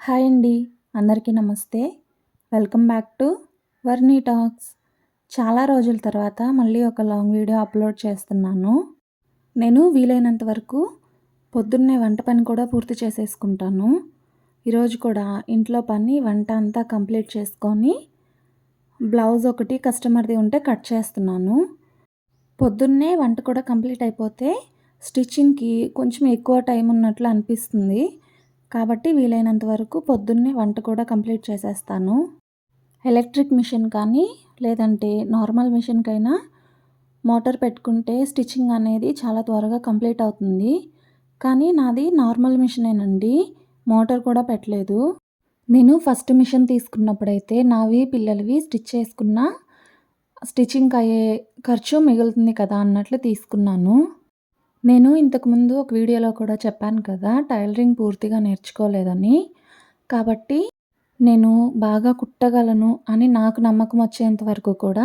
Hi అండి. అందరికీ నమస్తే. Welcome back to Varni talks. చాలా రోజుల తర్వాత మళ్ళీ ఒక లాంగ్ వీడియో అప్లోడ్ చేస్తున్నాను. నేను వీలైనంత వరకు పొద్దున్నే వంట పని కూడా పూర్తి చేసేసుకుంటాను. ఈరోజు కూడా ఇంట్లో పని వంట అంతా కంప్లీట్ చేసుకొని బ్లౌజ్ ఒకటి కస్టమర్ది ఉంటే కట్ చేస్తున్నాను. పొద్దున్నే వంట కూడా కంప్లీట్ అయిపోతే స్టిచ్చింగ్‌కి కొంచెం ఎక్కువ టైం ఉన్నట్లు అనిపిస్తుంది. కాబట్టి వీలైనంత వరకు పొద్దున్నే వంట కూడా కంప్లీట్ చేసేస్తాను. ఎలక్ట్రిక్ మిషన్ కానీ లేదంటే నార్మల్ మిషన్‌కైనా మోటార్ పెట్టుకుంటే స్టిచ్చింగ్ అనేది చాలా త్వరగా కంప్లీట్ అవుతుంది. కానీ నాది నార్మల్ మిషనేనండి. మోటార్ కూడా పెట్టలేదు. నేను ఫస్ట్ మిషన్ తీసుకున్నప్పుడైతే నావి పిల్లలవి స్టిచ్ చేసుకున్న స్టిచ్చింగ్‌కి అయ్యే ఖర్చు మిగులుతుంది కదా అన్నట్లు తీసుకున్నాను. నేను ఇంతకుముందు ఒక వీడియోలో కూడా చెప్పాను కదా, టైలరింగ్ పూర్తిగా నేర్చుకోలేదని. కాబట్టి నేను బాగా కుట్టగలను అని నాకు నమ్మకం వచ్చేంత వరకు కూడా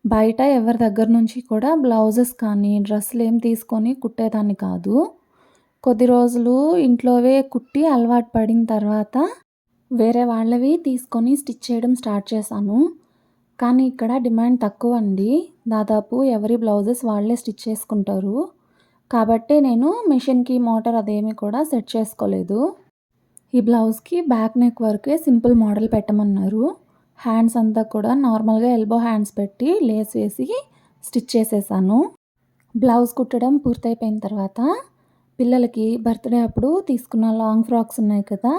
బయట ఎవరి దగ్గర నుంచి కూడా బ్లౌజెస్ కానీ, డ్రెస్సులు ఏం తీసుకొని కుట్టేదాన్ని కాదు. కొద్ది రోజులు ఇంట్లోవే కుట్టి అలవాటు పడిన తర్వాత వేరే వాళ్ళవి తీసుకొని స్టిచ్ చేయడం స్టార్ట్ చేశాను. కానీ ఇక్కడ డిమాండ్ తక్కువండి. దాదాపు ఎవరి బ్లౌజెస్ వాళ్ళే స్టిచ్ చేసుకుంటారు. కాబట్టి నేను మిషన్‌కి మోటార్ అదేమీ కూడా సెట్ చేసుకోలేదు. ఈ బ్లౌజ్‌కి బ్యాక్ నెక్ వరకే సింపుల్ మోడల్ పెట్టమన్నారు. హ్యాండ్స్ అంతా కూడా నార్మల్‌గా ఎల్బో హ్యాండ్స్ పెట్టి లేస్ వేసి స్టిచ్ చేసేసాను. బ్లౌజ్ కుట్టడం పూర్తయిపోయిన తర్వాత పిల్లలకి బర్త్‌డే అప్పుడు తీసుకున్న లాంగ్ ఫ్రాక్స్ ఉన్నాయి కదా,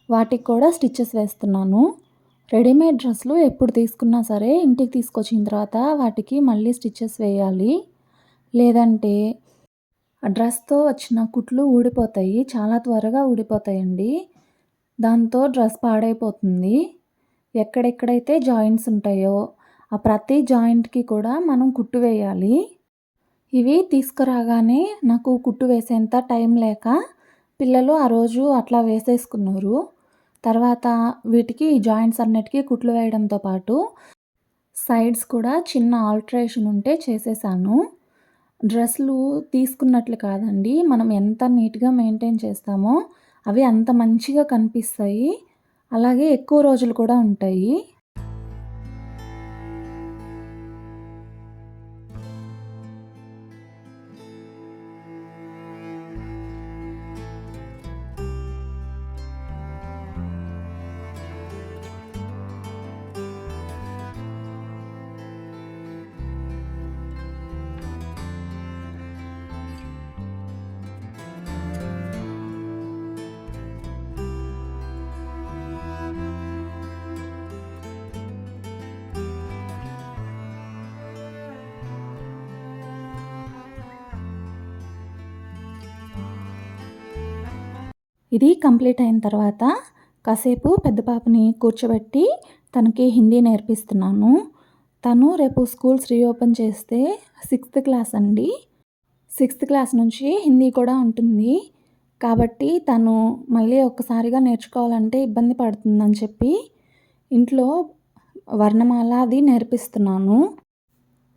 వాటికి కూడా స్టిచెస్ వేస్తున్నాను. రెడీమేడ్ డ్రెస్సులు ఎప్పుడు తీసుకున్నా సరే ఇంటికి తీసుకొచ్చిన తర్వాత వాటికి మళ్ళీ స్టిచెస్ వేయాలి. లేదంటే డ్రెస్‌తో వచ్చిన కుట్లు ఊడిపోతాయి. చాలా త్వరగా ఊడిపోతాయండి. దాంతో డ్రెస్ పాడైపోతుంది. ఎక్కడెక్కడైతే జాయింట్స్ ఉంటాయో ఆ ప్రతి జాయింట్‌కి కూడా మనం కుట్టు వేయాలి. ఇవి తీసుకురాగానే నాకు కుట్టు వేసేంత టైం లేక పిల్లలు ఆ రోజు అట్లా వేసేసుకున్నారు. తర్వాత వీటికి జాయింట్స్ అన్నిటికీ కుట్లు వేయడంతో పాటు సైడ్స్ కూడా చిన్న ఆల్టరేషన్ ఉంటే చేసేసాను. డ్రెస్సులు తీసుకున్నట్లు కాదండి, మనం ఎంత నీట్‌గా మెయింటైన్ చేస్తామో అవి అంత మంచిగా కనిపిస్తాయి. అలాగే ఎక్కువ రోజులు కూడా ఉంటాయి. ఇది కంప్లీట్ అయిన తర్వాత కాసేపు పెద్ద పాపని కూర్చోబెట్టి తనకి హిందీ నేర్పిస్తున్నాను. తను రేపు స్కూల్స్ రీఓపెన్ చేస్తే 6th క్లాస్ అండి. 6th క్లాస్ నుంచి హిందీ కూడా ఉంటుంది. కాబట్టి తను మళ్ళీ ఒక్కసారిగా నేర్చుకోవాలంటే ఇబ్బంది పడుతుందని చెప్పి ఇంట్లో వర్ణమాల అది నేర్పిస్తున్నాను.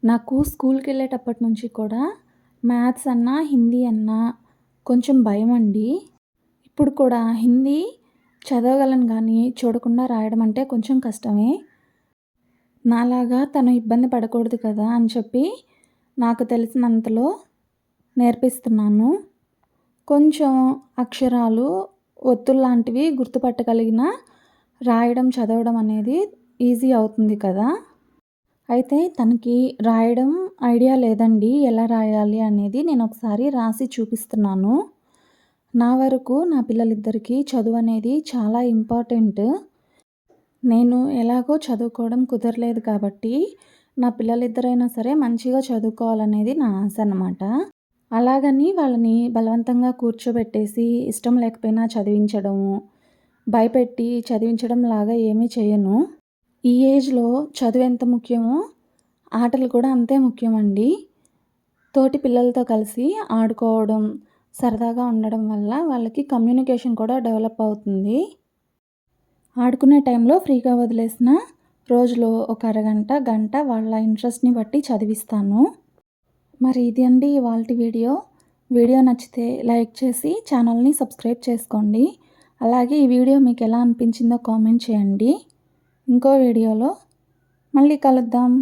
నాకు స్కూల్కి వెళ్ళేటప్పటి నుంచి కూడా మ్యాథ్స్ అన్నా హిందీ అన్నా కొంచెం భయమండి. ఇప్పుడు కూడా హిందీ చదవగలను కానీ చూడకుండా రాయడం అంటే కొంచెం కష్టమే. నాలాగా తను ఇబ్బంది పడకూడదు కదా అని చెప్పి నాకు తెలిసినంతలో నేర్పిస్తున్నాను. కొంచెం అక్షరాలు ఒత్తుల్లాంటివి గుర్తుపట్టగలిగిన రాయడం చదవడం అనేది ఈజీ అవుతుంది కదా. అయితే తనకి రాయడం ఐడియా లేదండి, ఎలా రాయాలి అనేది. నేను ఒకసారి రాసి చూపిస్తున్నాను. నా వరకు నా పిల్లలిద్దరికీ చదువు అనేది చాలా ఇంపార్టెంట్. నేను ఎలాగో చదువుకోవడం కుదరలేదు కాబట్టి నా పిల్లలిద్దరైనా సరే మంచిగా చదువుకోవాలనేది నా ఆశ అన్నమాట. అలాగని వాళ్ళని బలవంతంగా కూర్చోబెట్టేసి ఇష్టం లేకపోయినా చదివించడము, భయపెట్టి చదివించడం లాగా ఏమీ చేయను. ఈ ఏజ్‌లో చదువు ఎంత ముఖ్యమో ఆటలు కూడా అంతే ముఖ్యమండి. తోటి పిల్లలతో కలిసి ఆడుకోవడం, సరదాగా ఉండడం వల్ల వాళ్ళకి కమ్యూనికేషన్ కూడా డెవలప్ అవుతుంది. ఆడుకునే టైంలో ఫ్రీగా వదిలేసిన రోజులో ఒక అరగంట, గంట వాళ్ళ ఇంట్రెస్ట్‌ని బట్టి చదివిస్తాను. మరి ఇది అండి ఇవాల్టి వీడియో. వీడియో నచ్చితే లైక్ చేసి ఛానల్‌ని సబ్స్క్రైబ్ చేసుకోండి. అలాగే ఈ వీడియో మీకు ఎలా అనిపించిందో కామెంట్ చేయండి. ఇంకో వీడియోలో మళ్ళీ కలుద్దాం.